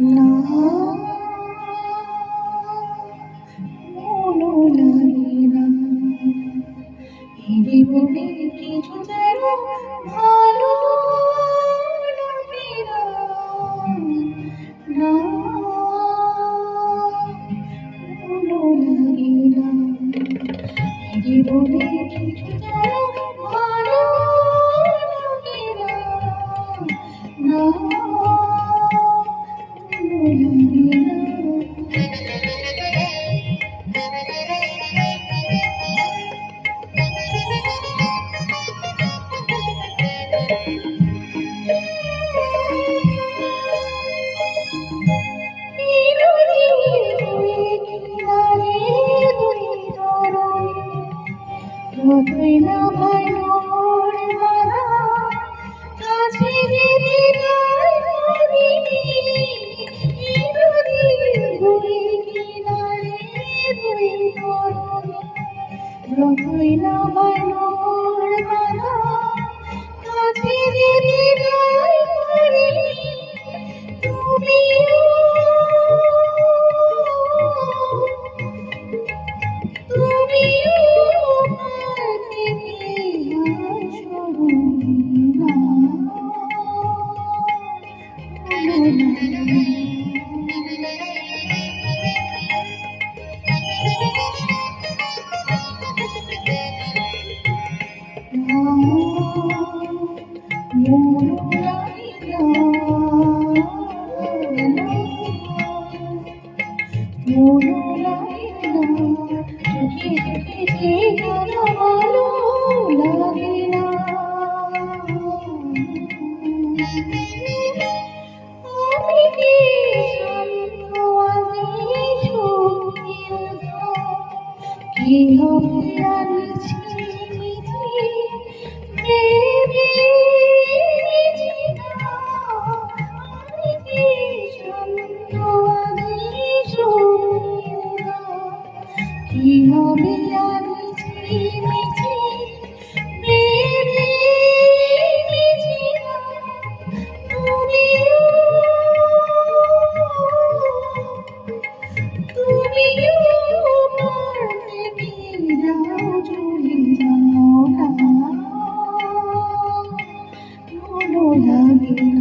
না মনও লাগে না এই জীবনে কিছু যেন ভালো লাগে না। না মনও লাগে না এই জীবনে কিছু যেন ভালো লাগে না। না যতই না ভালোর বাধা কাছে যেতে চাই করিনি নদীর দুই কিনারে দুই তরুণী যতই না ভালোর বাধা কাছে যেতে চাই করিনি তুমিও কি হবে আনিছি বেবি জিনা আমি কি শান্ত আছি শুনিয়া কি হবে আনিছি বেবি জিনা তুমিও চলে যাও না ভালো লাগে না।